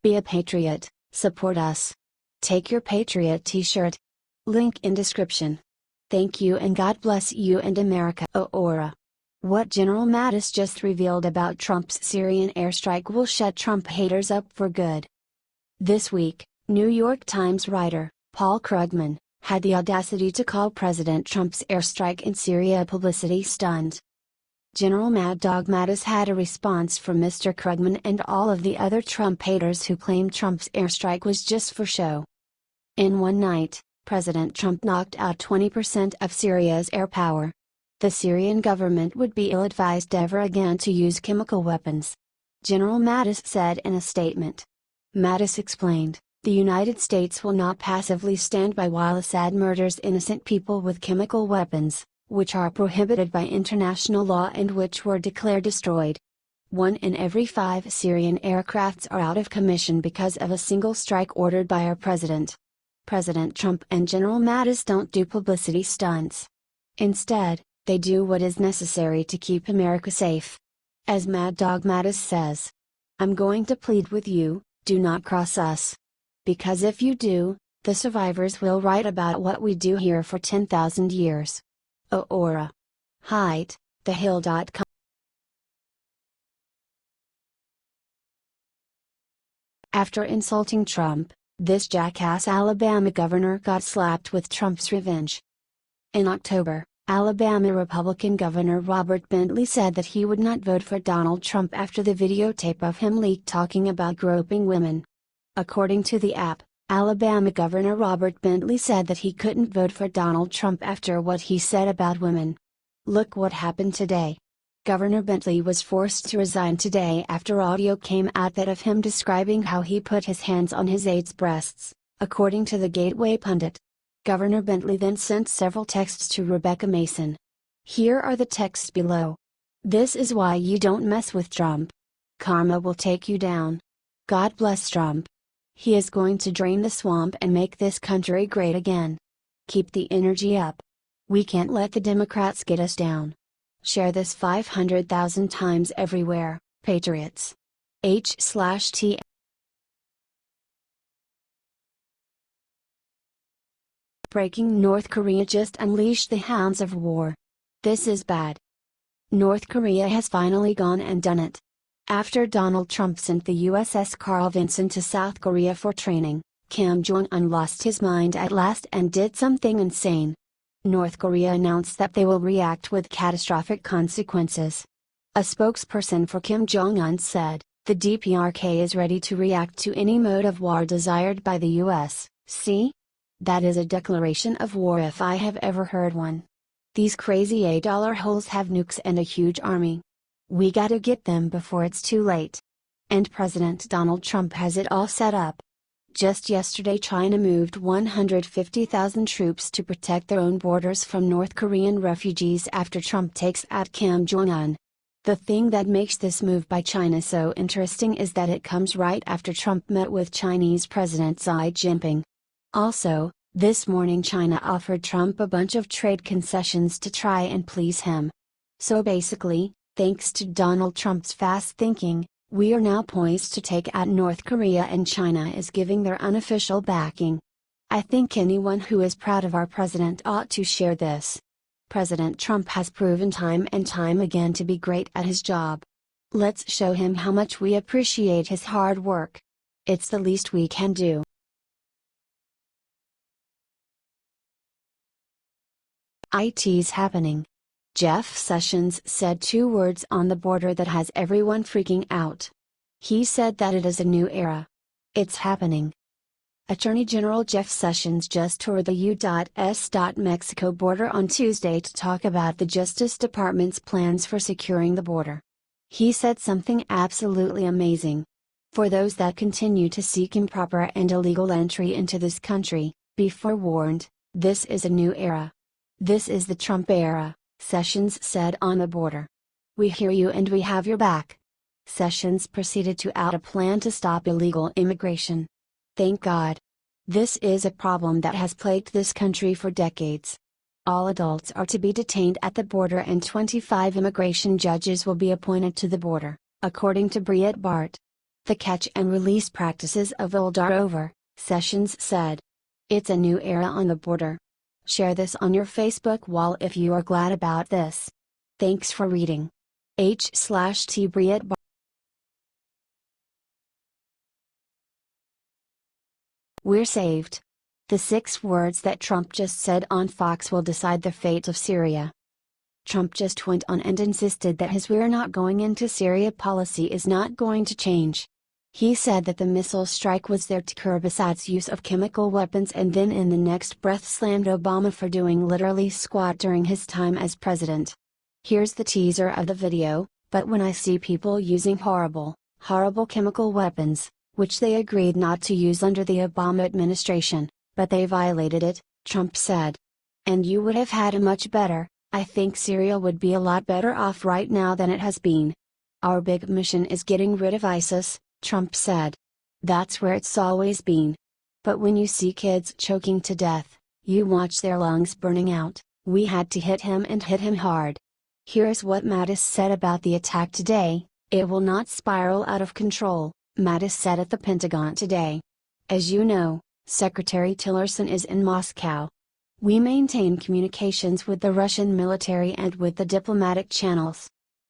Be a patriot, support us. Take your Patriot t-shirt. Link in description. Thank you and God bless you and America. OORAH. What General Mattis just revealed about Trump's Syrian airstrike will shut Trump haters up for good. This week, New York Times writer, Paul Krugman, had the audacity to call President Trump's airstrike in Syria a publicity stunt. General Mad Dog Mattis had a response from Mr. Krugman and all of the other Trump haters who claimed Trump's airstrike was just for show. In one night, President Trump knocked out 20% of Syria's air power. The Syrian government would be ill-advised ever again to use chemical weapons. General Mattis said in a statement. Mattis explained, "The United States will not passively stand by while Assad murders innocent people with chemical weapons, which are prohibited by international law and which were declared destroyed. 1 in every 5 Syrian aircrafts are out of commission because of a single strike ordered by our president." President Trump and General Mattis don't do publicity stunts. Instead, they do what is necessary to keep America safe. As Mad Dog Mattis says, "I'm going to plead with you, do not cross us. Because if you do, the survivors will write about what we do here for 10,000 years. OORAH. Height, thehill.com. After insulting Trump, this jackass Alabama governor got slapped with Trump's revenge. In October, Alabama Republican Governor Robert Bentley said that he would not vote for Donald Trump after the videotape of him leaked talking about groping women. According to the app, Alabama Governor Robert Bentley said that he couldn't vote for Donald Trump after what he said about women. Look what happened today. Governor Bentley was forced to resign today after audio came out that of him describing how he put his hands on his aide's breasts, according to the Gateway pundit. Governor Bentley then sent several texts to Rebecca Mason. Here are the texts below. "This is why you don't mess with Trump. Karma will take you down. God bless Trump. He is going to drain the swamp and make this country great again. Keep the energy up. We can't let the Democrats get us down. Share this 500,000 times everywhere, patriots. H/T." Breaking: North Korea just unleashed the hounds of war. This is bad. North Korea has finally gone and done it. After Donald Trump sent the USS Carl Vinson to South Korea for training, Kim Jong-un lost his mind at last and did something insane. North Korea announced that they will react with catastrophic consequences. A spokesperson for Kim Jong-un said, "The DPRK is ready to react to any mode of war desired by the US, see? That is a declaration of war if I have ever heard one. These crazy $8 holes have nukes and a huge army. We gotta get them before it's too late." And President Donald Trump has it all set up. Just yesterday China moved 150,000 troops to protect their own borders from North Korean refugees after Trump takes out Kim Jong-un. The thing that makes this move by China so interesting is that it comes right after Trump met with Chinese President Xi Jinping. Also, this morning China offered Trump a bunch of trade concessions to try and please him. So basically, thanks to Donald Trump's fast thinking, we are now poised to take out North Korea and China is giving their unofficial backing. I think anyone who is proud of our president ought to share this. President Trump has proven time and time again to be great at his job. Let's show him how much we appreciate his hard work. It's the least we can do. It's happening. Jeff Sessions said 2 words on the border that has everyone freaking out. He said that it is a new era. It's happening. Attorney General Jeff Sessions just toured the U.S. Mexico border on Tuesday to talk about the Justice Department's plans for securing the border. He said something absolutely amazing. For those that continue to seek improper and illegal entry into this country, be forewarned, this is a new era. This is the Trump era, Sessions said on the border. We hear you and we have your back. Sessions proceeded to out a plan to stop illegal immigration. Thank God. This is a problem that has plagued this country for decades. All adults are to be detained at the border and 25 immigration judges will be appointed to the border, according to Breitbart. The catch and release practices of old are over, Sessions said. It's a new era on the border. Share this on your Facebook wall if you are glad about this. Thanks for reading. H/T Briet Bar. We're saved. The 6 words that Trump just said on Fox will decide the fate of Syria. Trump just went on and insisted that his "we're not going into Syria" policy is not going to change. He said that the missile strike was there to curb Assad's use of chemical weapons, and then in the next breath slammed Obama for doing literally squat during his time as president. Here's the teaser of the video. But when I see people using horrible chemical weapons, which they agreed not to use under the Obama administration, but they violated it, Trump said. And you would have had a much better, I think Syria would be a lot better off right now than it has been. Our big mission is getting rid of ISIS, Trump said. That's where it's always been. But when you see kids choking to death, you watch their lungs burning out, we had to hit him and hit him hard. Here's what Mattis said about the attack today: "It will not spiral out of control," Mattis said at the Pentagon today. "As you know, Secretary Tillerson is in Moscow. We maintain communications with the Russian military and with the diplomatic channels.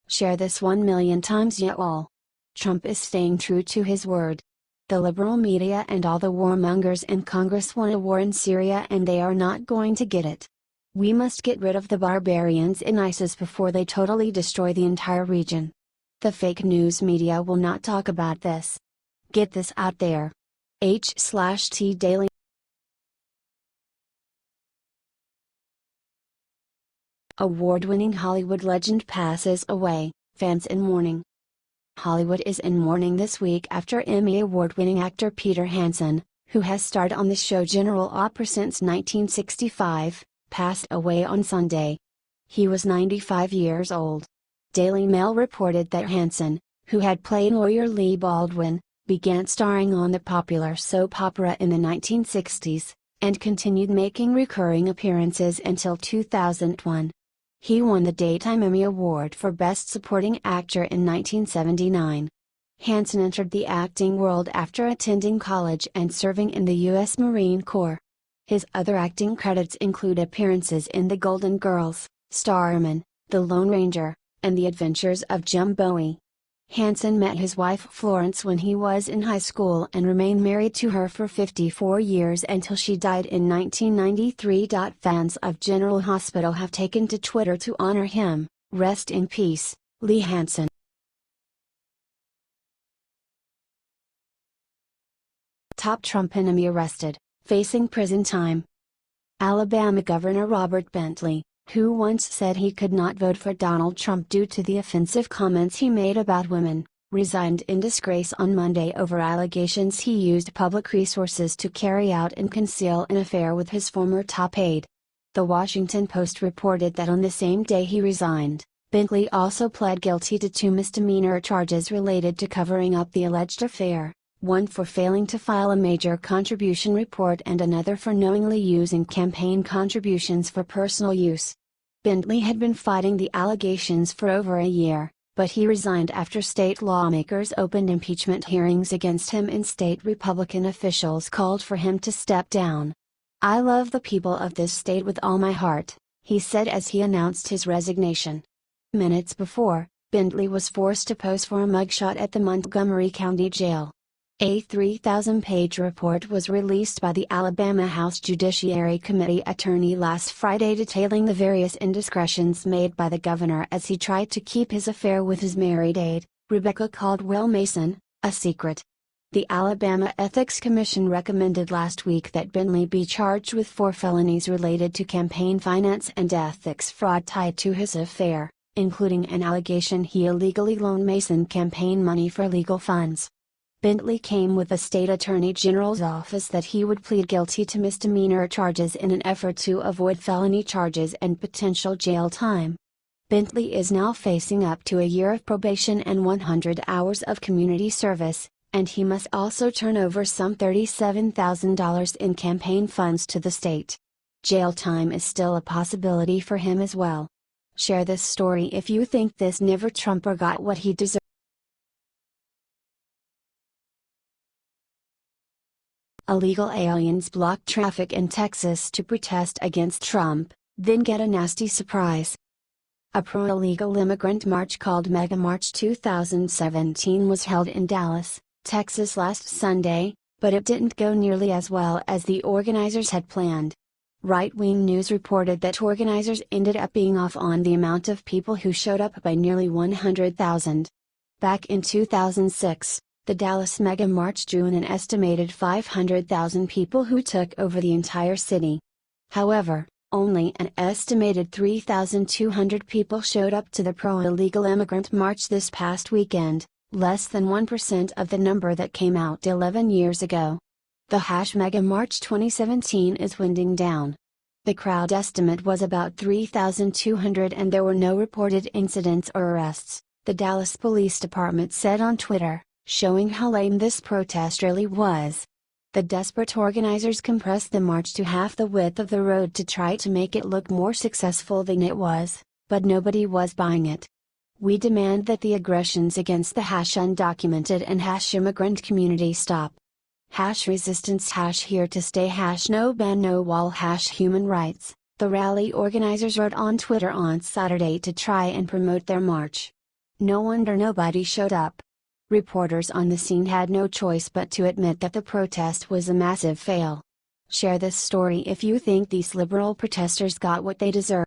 Share this 1 million times, you all." Trump is staying true to his word. The liberal media and all the warmongers in Congress want a war in Syria, and they are not going to get it. We must get rid of the barbarians in ISIS before they totally destroy the entire region. The fake news media will not talk about this. Get this out there. H/T Daily. Award-winning Hollywood legend passes away, fans in mourning. Hollywood is in mourning this week after Emmy Award-winning actor Peter Hansen, who has starred on the show General Opera since 1965, passed away on Sunday. He was 95 years old. Daily Mail reported that Hansen, who had played lawyer Lee Baldwin, began starring on the popular soap opera in the 1960s, and continued making recurring appearances until 2001. He won the Daytime Emmy Award for Best Supporting Actor in 1979. Hansen entered the acting world after attending college and serving in the U.S. Marine Corps. His other acting credits include appearances in The Golden Girls, Starman, The Lone Ranger, and The Adventures of Jim Bowie. Hansen met his wife Florence when he was in high school and remained married to her for 54 years until she died in 1993. Fans of General Hospital have taken to Twitter to honor him. Rest in peace, Lee Hansen. Top Trump enemy arrested, facing prison time. Alabama Governor Robert Bentley, who once said he could not vote for Donald Trump due to the offensive comments he made about women, resigned in disgrace on Monday over allegations he used public resources to carry out and conceal an affair with his former top aide. The Washington Post reported that on the same day he resigned, Bentley also pled guilty to 2 misdemeanor charges related to covering up the alleged affair, one for failing to file a major contribution report and another for knowingly using campaign contributions for personal use. Bentley had been fighting the allegations for over a year, but he resigned after state lawmakers opened impeachment hearings against him and state Republican officials called for him to step down. "I love the people of this state with all my heart," he said as he announced his resignation. Minutes before, Bentley was forced to pose for a mugshot at the Montgomery County Jail. A 3,000-page report was released by the Alabama House Judiciary Committee attorney last Friday detailing the various indiscretions made by the governor as he tried to keep his affair with his married aide, Rebecca Caldwell Mason, a secret. The Alabama Ethics Commission recommended last week that Bentley be charged with 4 felonies related to campaign finance and ethics fraud tied to his affair, including an allegation he illegally loaned Mason campaign money for legal funds. Bentley came with the state attorney general's office that he would plead guilty to misdemeanor charges in an effort to avoid felony charges and potential jail time. Bentley is now facing up to a year of probation and 100 hours of community service, and he must also turn over some $37,000 in campaign funds to the state. Jail time is still a possibility for him as well. Share this story if you think this never Trumper got what he deserved. Illegal aliens blocked traffic in Texas to protest against Trump, then get a nasty surprise. A pro-illegal immigrant march called Mega March 2017 was held in Dallas, Texas last Sunday, but it didn't go nearly as well as the organizers had planned. Right-wing news reported that organizers ended up being off on the amount of people who showed up by nearly 100,000. Back in 2006, the Dallas Mega March drew in an estimated 500,000 people who took over the entire city. However, only an estimated 3,200 people showed up to the pro-illegal immigrant march this past weekend, less than 1% of the number that came out 11 years ago. The Mega March 2017 is winding down. The crowd estimate was about 3,200 and there were no reported incidents or arrests, the Dallas Police Department said on Twitter, showing how lame this protest really was. The desperate organizers compressed the march to half the width of the road to try to make it look more successful than it was, but nobody was buying it. We demand that the aggressions against the undocumented and immigrant community stop. Resistance here to stay no ban no wall human rights, the rally organizers wrote on Twitter on Saturday to try and promote their march. No wonder nobody showed up. Reporters on the scene had no choice but to admit that the protest was a massive fail. Share this story if you think these liberal protesters got what they deserve.